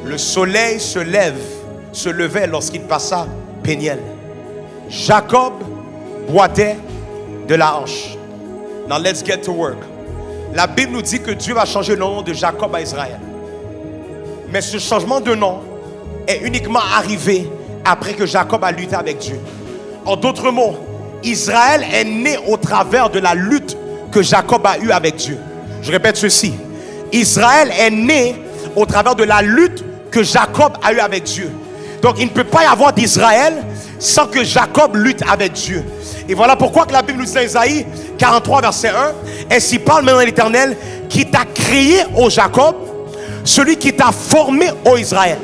Speaker 1: Le soleil se levait lorsqu'il passa Péniel. Jacob boitait de la hanche. Now let's get to work. La Bible nous dit que Dieu va changer le nom de Jacob à Israël. Mais ce changement de nom est uniquement arrivé après que Jacob a lutté avec Dieu. En d'autres mots, Israël est né au travers de la lutte que Jacob a eue avec Dieu. Je répète ceci. Israël est né au travers de la lutte que Jacob a eue avec Dieu. Donc il ne peut pas y avoir d'Israël sans que Jacob lutte avec Dieu. Et voilà pourquoi que la Bible nous dit dans Isaïe 43 verset 1, ainsi parle maintenant l'Éternel qui t'a créé, ô Jacob, celui qui t'a formé, ô Israël.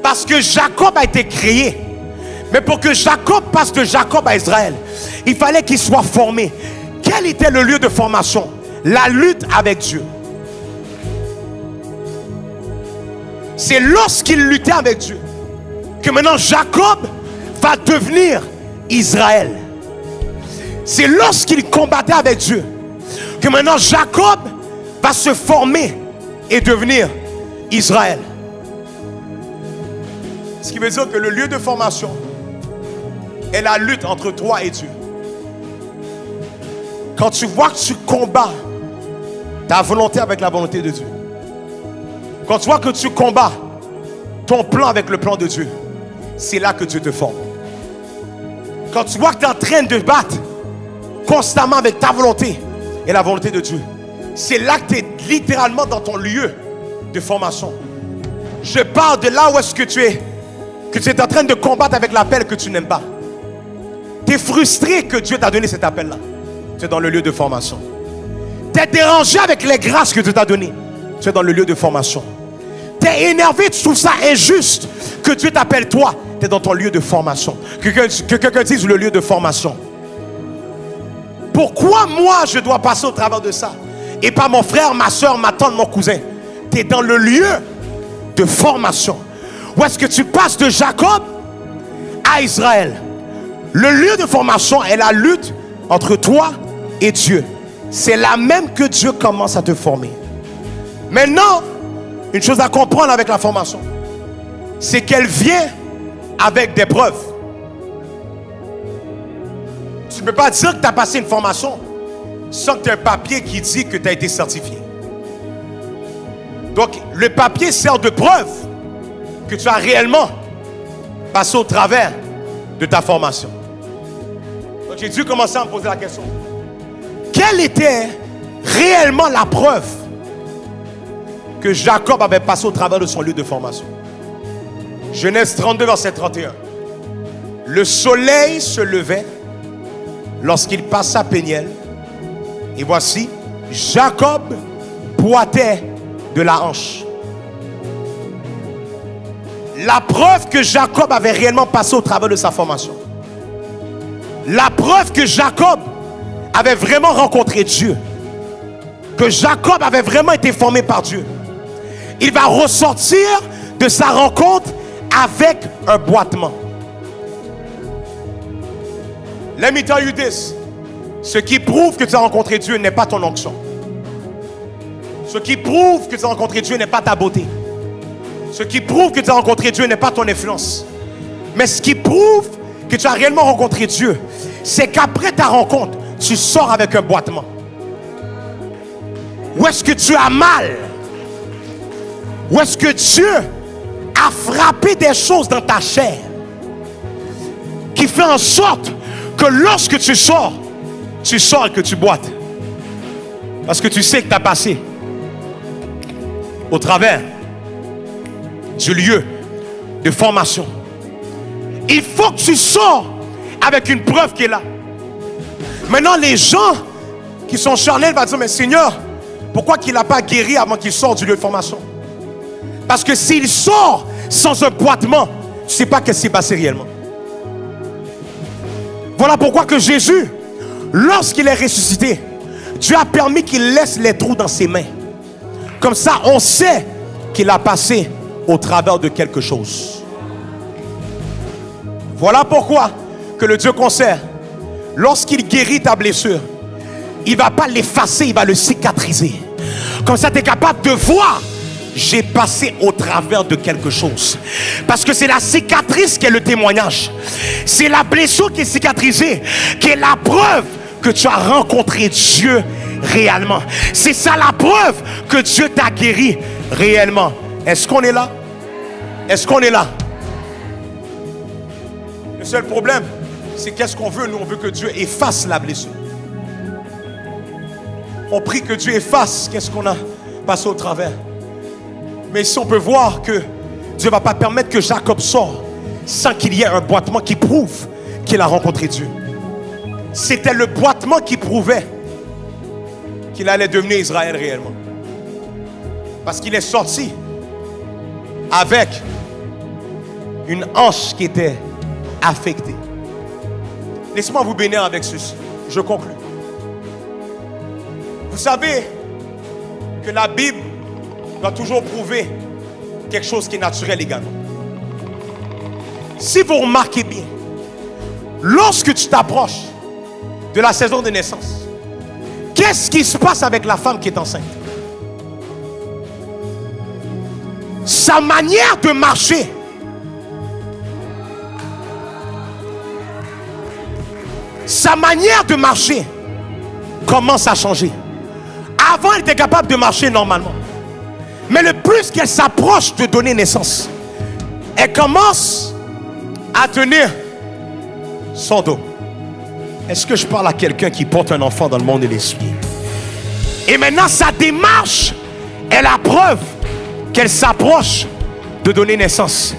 Speaker 1: Parce que Jacob a été créé. Mais pour que Jacob passe de Jacob à Israël, il fallait qu'il soit formé. Quel était le lieu de formation? La lutte avec Dieu. C'est lorsqu'il luttait avec Dieu que maintenant Jacob va devenir Israël. C'est lorsqu'il combattait avec Dieu que maintenant Jacob va se former et devenir Israël. Ce qui veut dire que le lieu de formation est la lutte entre toi et Dieu. Quand tu vois que tu combats ta volonté avec la volonté de Dieu, quand tu vois que tu combats ton plan avec le plan de Dieu, c'est là que Dieu te forme. Quand tu vois que tu es en train de battre constamment avec ta volonté et la volonté de Dieu, c'est là que tu es littéralement dans ton lieu de formation. Je parle de là où est-ce que tu es en train de combattre avec l'appel que tu n'aimes pas. Tu es frustré que Dieu t'a donné cet appel-là. Tu es dans le lieu de formation. Tu es dérangé avec les grâces que Dieu t'a données. Tu es dans le lieu de formation. Tu es énervé, tu trouves ça injuste que Dieu t'appelle toi. Tu es dans ton lieu de formation. Que quelqu'un dise le lieu de formation. Pourquoi moi je dois passer au travers de ça et pas mon frère, ma soeur, ma tante, mon cousin? Tu es dans le lieu de formation. Où est-ce que tu passes de Jacob à Israël? Le lieu de formation est la lutte entre toi et Dieu. C'est là même que Dieu commence à te former. Maintenant, une chose à comprendre avec la formation, c'est qu'elle vient avec des preuves. Tu ne peux pas dire que tu as passé une formation sans que tu aies un papier qui dit que tu as été certifié. Donc, le papier sert de preuve que tu as réellement passé au travers de ta formation. Donc, j'ai dû commencer à me poser la question. Quelle était réellement la preuve que Jacob avait passé au travers de son lieu de formation? Genèse 32, verset 31. Le soleil se levait lorsqu'il passa Péniel. Et voici, Jacob boitait de la hanche. La preuve que Jacob avait réellement passé au travers de sa formation. La preuve que Jacob avait vraiment rencontré Dieu. Que Jacob avait vraiment été formé par Dieu. Il va ressortir de sa rencontre avec un boitement. Let me tell you this. Ce qui prouve prouve que tu as rencontré Dieu n'est pas ton onction. Ce qui prouve que tu as rencontré Dieu n'est pas ta beauté. Ce qui prouve que tu as rencontré Dieu n'est pas ton influence. Mais ce qui prouve que tu as réellement rencontré Dieu, c'est qu'après ta rencontre, tu sors avec un boitement. Où est-ce que tu as mal? Où est-ce que Dieu a frappé des choses dans ta chair qui fait en sorte que lorsque tu sors et que tu boites? Parce que tu sais que tu as passé au travers du lieu de formation. Il faut que tu sors avec une preuve qui est là. Maintenant, les gens qui sont charnels vont dire, mais Seigneur, pourquoi qu'il n'a pas guéri avant qu'il sorte du lieu de formation? Parce que s'il sort sans un boitement, tu ne sais pas ce qui s'est passé réellement. Voilà pourquoi que Jésus, lorsqu'il est ressuscité, Dieu a permis qu'il laisse les trous dans ses mains. Comme ça, on sait qu'il a passé au travers de quelque chose. Voilà pourquoi que le Dieu concert, lorsqu'il guérit ta blessure, il ne va pas l'effacer, il va le cicatriser. Comme ça, tu es capable de voir, j'ai passé au travers de quelque chose. Parce que c'est la cicatrice qui est le témoignage. C'est la blessure qui est cicatrisée, qui est la preuve que tu as rencontré Dieu réellement. C'est ça la preuve que Dieu t'a guéri réellement. Est-ce qu'on est là? Est-ce qu'on est là? Le seul problème, c'est qu'est-ce qu'on veut? Nous, on veut que Dieu efface la blessure. On prie que Dieu efface qu'est-ce qu'on a passé au travers. Mais ici, on peut voir que Dieu ne va pas permettre que Jacob sorte sans qu'il y ait un boitement qui prouve qu'il a rencontré Dieu. C'était le boitement qui prouvait qu'il allait devenir Israël réellement. Parce qu'il est sorti avec une hanche qui était affectée. Laissez-moi vous bénir avec ceci. Je conclue. Vous savez que la Bible doit toujours prouver quelque chose qui est naturel également. Si vous remarquez bien, lorsque tu t'approches de la saison de naissance, qu'est-ce qui se passe avec la femme qui est enceinte? Sa manière de marcher commence à changer. Avant, elle était capable de marcher normalement. Mais le plus qu'elle s'approche de donner naissance, elle commence à tenir son dos. Est-ce que je parle à quelqu'un qui porte un enfant dans le monde de l'esprit? Et maintenant, sa démarche est la preuve qu'elle s'approche de donner naissance.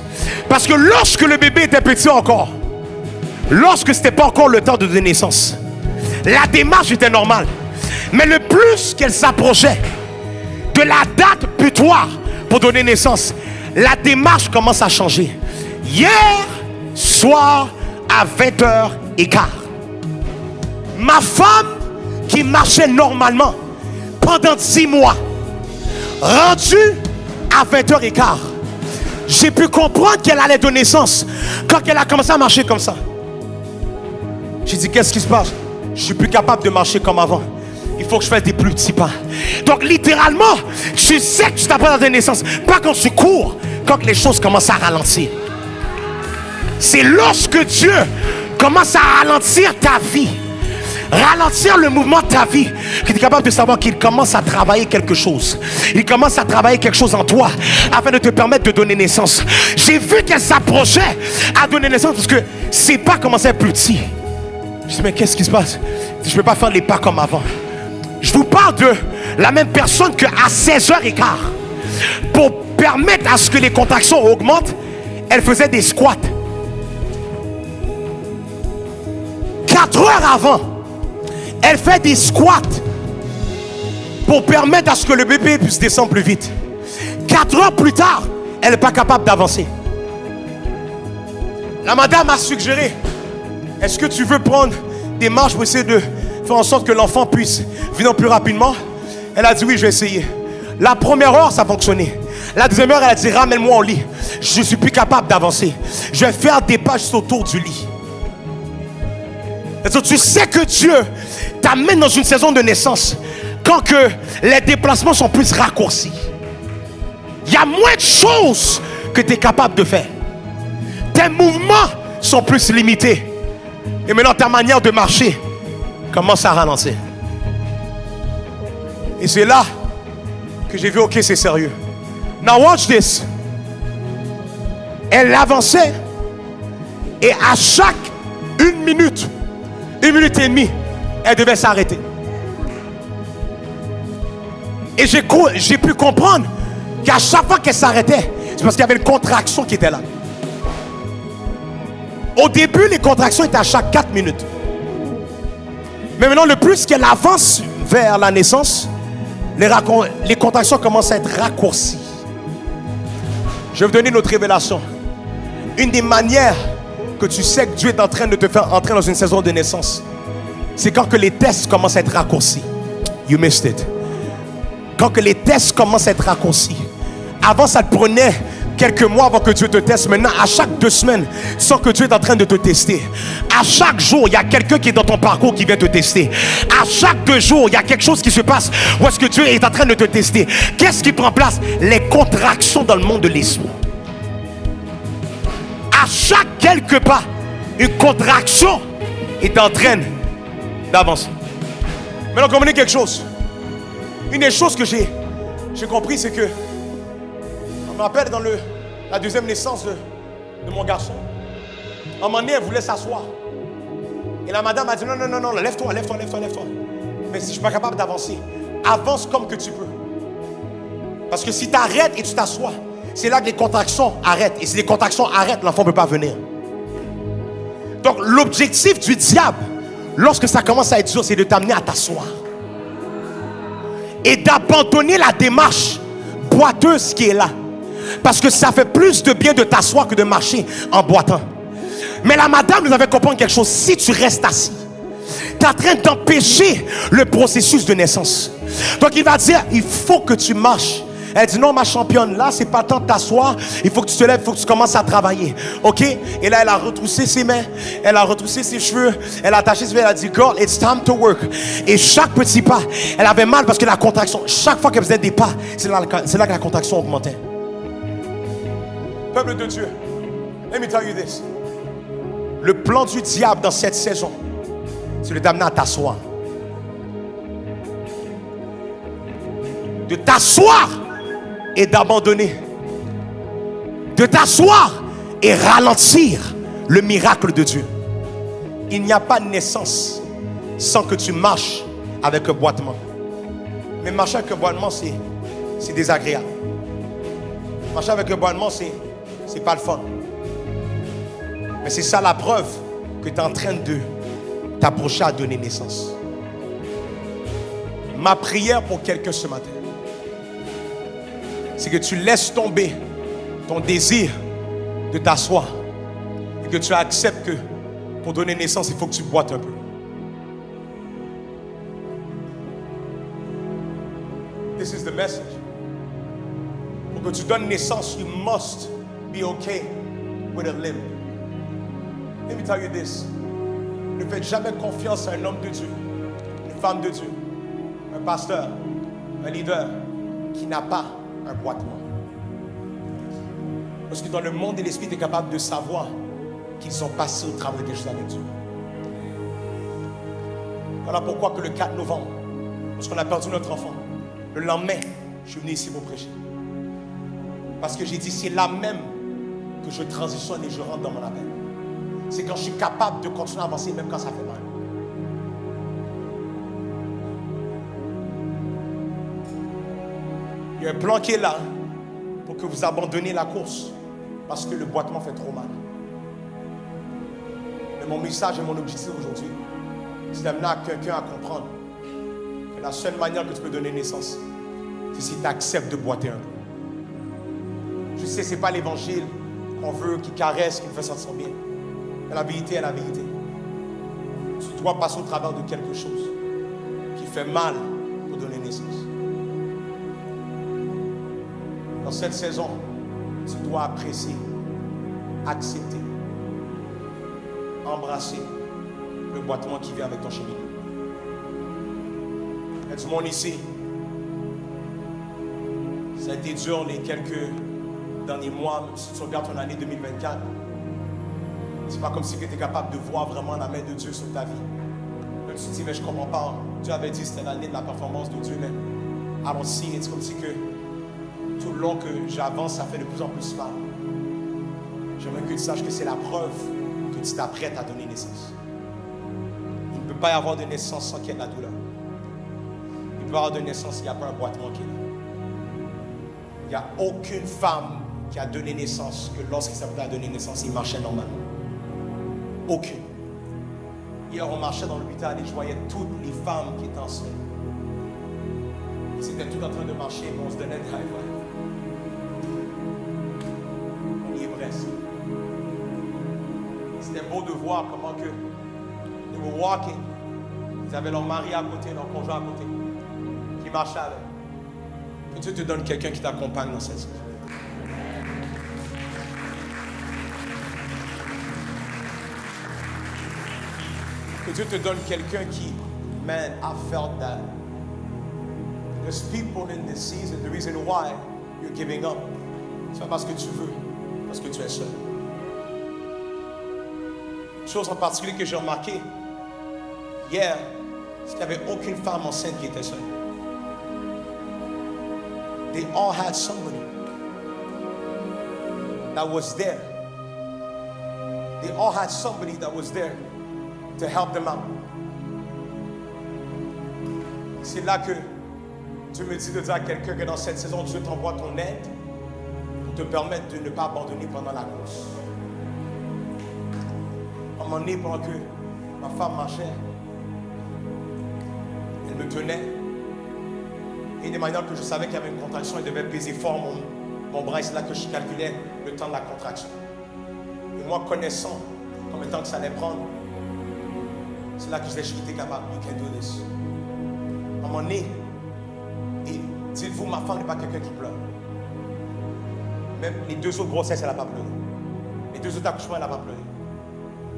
Speaker 1: Parce que lorsque le bébé était petit encore, lorsque ce n'était pas encore le temps de donner naissance, la démarche était normale. Mais le plus qu'elle s'approchait de la date butoir pour donner naissance, la démarche commence à changer. Hier soir à 20h15, ma femme qui marchait normalement pendant 10 mois, rendue à 20h15, j'ai pu comprendre qu'elle allait donner naissance quand elle a commencé à marcher comme ça. J'ai dit, qu'est-ce qui se passe? Je ne suis plus capable de marcher comme avant. Il faut que je fasse des plus petits pas. Donc littéralement, tu sais que tu t'apprends à donner naissance. Pas quand tu cours, quand les choses commencent à ralentir. C'est lorsque Dieu commence à ralentir ta vie, ralentir le mouvement de ta vie, que tu es capable de savoir qu'il commence à travailler quelque chose. Il commence à travailler quelque chose en toi afin de te permettre de donner naissance. J'ai vu qu'elle s'approchait à donner naissance parce que ses pas commençaient à être plus petits. Je dis, mais qu'est-ce qui se passe? Je ne peux pas faire les pas comme avant. Je vous parle de la même personne qu'à 16h15, pour permettre à ce que les contractions augmentent, elle faisait des squats. 4 heures avant, elle fait des squats pour permettre à ce que le bébé puisse descendre plus vite. 4 heures plus tard, elle n'est pas capable d'avancer. La madame a suggéré, est-ce que tu veux prendre des marches pour essayer de faire en sorte que l'enfant puisse venir plus rapidement? Elle a dit oui, je vais essayer. La première heure, ça a fonctionné. La deuxième heure, elle a dit ramène-moi au lit. Je ne suis plus capable d'avancer. Je vais faire des pas juste autour du lit. Tu sais que Dieu t'amène dans une saison de naissance quand que les déplacements sont plus raccourcis. Il y a moins de choses que tu es capable de faire. Tes mouvements sont plus limités. Et maintenant ta manière de marcher commence à ralentir. Et c'est là que j'ai vu, ok, c'est sérieux. Now watch this. Elle avançait et à chaque 1 minute et demie, elle devait s'arrêter. Et j'ai pu comprendre qu'à chaque fois qu'elle s'arrêtait, c'est parce qu'il y avait une contraction qui était là. Au début, les contractions étaient à chaque 4 minutes. Mais maintenant, le plus qu'elle avance vers la naissance, les contractions commencent à être raccourcies. Je vais vous donner une autre révélation. Une des manières que tu sais que Dieu est en train de te faire entrer dans une saison de naissance, c'est quand que les tests commencent à être raccourcis. You missed it. Quand que les tests commencent à être raccourcis. Avant, ça te prenait quelques mois avant que Dieu te teste. Maintenant, à chaque 2 semaines, sans que Dieu est en train de te tester. À chaque jour, il y a quelqu'un qui est dans ton parcours qui vient te tester. À chaque 2 jours, il y a quelque chose qui se passe où est-ce que Dieu est en train de te tester. Qu'est-ce qui prend place? Les contractions dans le monde de l'esprit. À chaque quelques pas, une contraction est en train d'avancer. Maintenant, comprenez quelque chose. Une des choses que j'ai compris, c'est que on me rappelle dans la deuxième naissance de mon garçon. À un moment donné, elle voulait s'asseoir. Et la madame a dit non, lève-toi. Mais si je ne suis pas capable d'avancer, avance comme que tu peux. Parce que si tu arrêtes et tu t'assois, c'est là que les contractions arrêtent. Et si les contractions arrêtent, l'enfant ne peut pas venir. Donc l'objectif du diable, lorsque ça commence à être dur, c'est de t'amener à t'asseoir. Et d'abandonner la démarche boiteuse qui est là. Parce que ça fait plus de bien de t'asseoir que de marcher en boitant. Mais la madame nous avait compris quelque chose. Si tu restes assis, tu es en train d'empêcher le processus de naissance. Donc il va dire, il faut que tu marches. Elle dit non, ma championne, là c'est pas le temps de t'asseoir. Il faut que tu te lèves, il faut que tu commences à travailler. Ok? Et là elle a retroussé ses mains, elle a retroussé ses cheveux, elle a attaché ses cheveux, elle a dit girl, it's time to work. Et chaque petit pas, elle avait mal parce que la contraction, chaque fois qu'elle faisait des pas, c'est là que la contraction augmentait. Peuple de Dieu, let me tell you this. Le plan du diable dans cette saison, c'est de t'amener à t'asseoir. De t'asseoir et d'abandonner. De t'asseoir et ralentir le miracle de Dieu. Il n'y a pas de naissance sans que tu marches avec un boitement. Mais marcher avec un boitement, c'est désagréable. Marcher avec un boitement, c'est pas le fun. Mais c'est ça la preuve que tu es en train de t'approcher à donner naissance. Ma prière pour quelqu'un ce matin, c'est que tu laisses tomber ton désir de t'asseoir et que tu acceptes que pour donner naissance, il faut que tu boites un peu. This is the message. Pour que tu donnes naissance, you must be okay with a limb. Let me tell you this. Ne faites jamais confiance à un homme de Dieu, une femme de Dieu, un pasteur, un leader qui n'a pas un boitement. Parce que dans le monde de l'esprit, tu es capable de savoir qu'ils sont passés au travers de quelque chose avec Dieu. Voilà pourquoi que le 4 novembre, lorsqu'on a perdu notre enfant, le lendemain, je suis venu ici pour prêcher. Parce que j'ai dit, c'est là même que je transitionne et je rentre dans mon appel. C'est quand je suis capable de continuer à avancer même quand ça fait mal. Il y a un plan qui est là pour que vous abandonniez la course parce que le boitement fait trop mal. Mais mon message et mon objectif aujourd'hui, c'est d'amener quelqu'un à comprendre que la seule manière que tu peux donner naissance, c'est si tu acceptes de boiter un peu. Je sais, ce n'est pas l'évangile qu'on veut, qui caresse, qui nous fait sentir bien. Mais la vérité est la vérité. Tu dois passer au travers de quelque chose qui fait mal pour donner naissance. Dans cette saison, tu dois apprécier, accepter, embrasser le boitement qui vient avec ton cheminement. Il y a du monde ici. Ça a été dur les quelques derniers mois, même si tu regardes ton année 2024. C'est pas comme si tu étais capable de voir vraiment la main de Dieu sur ta vie. Là, tu te dis, mais je comprends pas. Dieu avait dit que c'était l'année de la performance de Dieu, mais alors si, c'est comme si que tout le long que j'avance, ça fait de plus en plus mal. J'aimerais que tu saches que c'est la preuve que tu t'apprêtes à donner naissance. Il ne peut pas y avoir de naissance sans qu'il y ait de la douleur. Il peut y avoir de naissance s'il n'y a pas un boitement qui est là. Il n'y a aucune femme qui a donné naissance que lorsqu'il s'apprêtait à donner naissance, il marchait normalement. Aucune. Hier, on marchait dans l'hôpital et je voyais toutes les femmes qui étaient enceintes. Ils étaient toutes en train de marcher, mais on se donnait des high five. On y est presque. C'était beau de voir comment que they were walking. Ils avaient leur mari à côté, leur conjoint à côté, qui marchaient avec. Que Dieu te donne quelqu'un qui t'accompagne dans cette saison. Que Dieu te donne quelqu'un qui, man, I felt that. There's people in this season, the reason why you're giving up, c'est pas parce que tu veux, parce que tu es seul. Une chose en particulier que j'ai remarqué hier, c'est qu'il n'y avait aucune femme enceinte qui était seule. They all had somebody that was there. They all had somebody that was there to help them out. C'est là que Dieu me dit de dire à quelqu'un que dans cette saison, Dieu t'envoie ton aide pour te permettre de ne pas abandonner pendant la course. À un moment donné, pendant que ma femme marchait, elle me tenait. Et de manière que je savais qu'il y avait une contraction, elle devait peser fort mon bras. Et c'est là que je calculais le temps de la contraction. Et moi, connaissant combien de temps que ça allait prendre, c'est là que je disais, je suis capable. You can do this. À un moment donné, et dites-vous, ma femme n'est pas quelqu'un qui pleure. Même les 2 autres grossesses, elle n'a pas pleuré. Les 2 autres accouchements, elle n'a pas pleuré.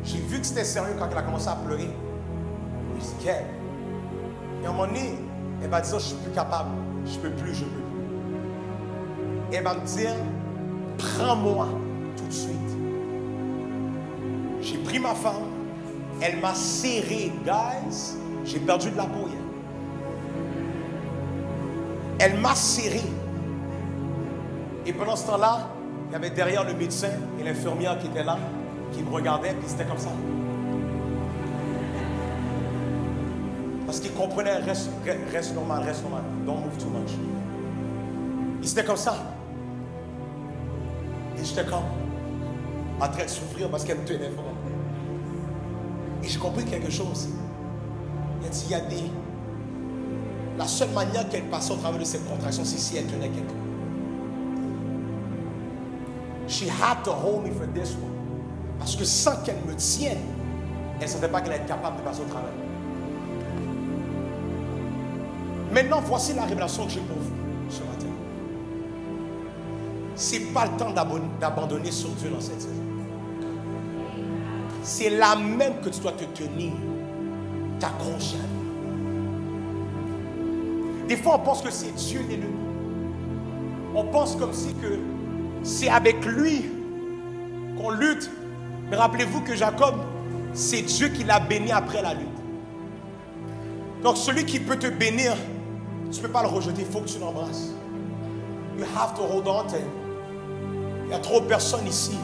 Speaker 1: J'ai vu que c'était sérieux quand elle a commencé à pleurer. Je dis, qu'elle. Et à un moment donné, elle va dire, je ne suis plus capable. Je ne peux plus, je ne peux plus. Et elle va me dire, prends-moi tout de suite. J'ai pris ma femme. Elle m'a serré, guys. J'ai perdu de la peau hier. Elle m'a serré. Et pendant ce temps-là, il y avait derrière le médecin et l'infirmière qui était là, qui me regardait, puis c'était comme ça. Parce qu'ils comprenaient, reste normal, don't move too much. Et c'était comme ça. Et j'étais comme en train de souffrir parce qu'elle me tenait fort. Et j'ai compris quelque chose. Il a dit, il y a des... La seule manière qu'elle passait au travers de cette contraction, c'est si elle tenait quelqu'un. She had to hold me for this one. Parce que sans qu'elle me tienne, elle ne sentait pas qu'elle était capable de passer au travers. Maintenant, voici la révélation que j'ai pour vous ce matin. Ce n'est pas le temps d'abandonner sur Dieu dans cette saison. C'est là même que tu dois te tenir, t'accrocher à lui. Des fois, on pense que c'est Dieu l'ennemi. On pense comme si que c'est avec lui qu'on lutte. Mais rappelez-vous que Jacob, c'est Dieu qui l'a béni après la lutte. Donc celui qui peut te bénir, tu ne peux pas le rejeter, il faut que tu l'embrasses. You have to hold on to him. Il y a trop de personnes ici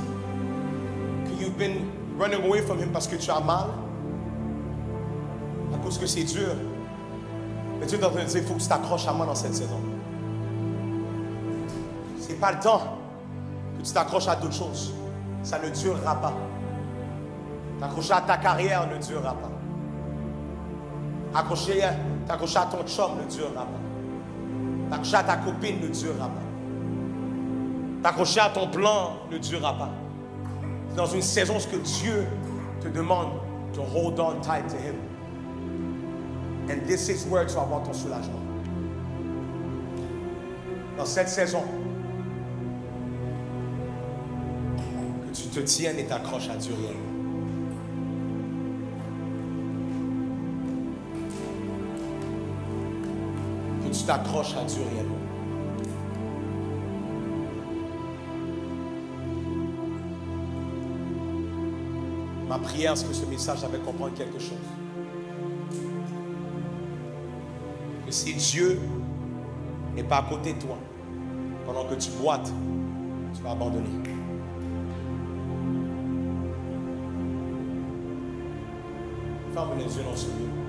Speaker 1: que you've been running away from him parce que tu as mal, à cause que c'est dur. Mais Dieu est en train de dire, il faut que tu t'accroches à moi dans cette saison. Ce n'est pas le temps que tu t'accroches à d'autres choses. Ça ne durera pas. T'accrocher à ta carrière ne durera pas. T'accrocher à ton chum ne durera pas. T'accrocher à ta copine ne durera pas. T'accrocher à ton plan ne durera pas. C'est dans une saison ce que Dieu te demande to hold on tight to him. And this is where tu vas avoir ton soulagement. Dans cette saison, que tu te tiennes et t'accroches à Dieu réellement. Tu t'accroches à Dieu réellement. Ma prière, c'est que ce message avait comprendre quelque chose. Que si Dieu n'est pas à côté de toi, pendant que tu boites, tu vas abandonner. Ferme les yeux dans ce lieu.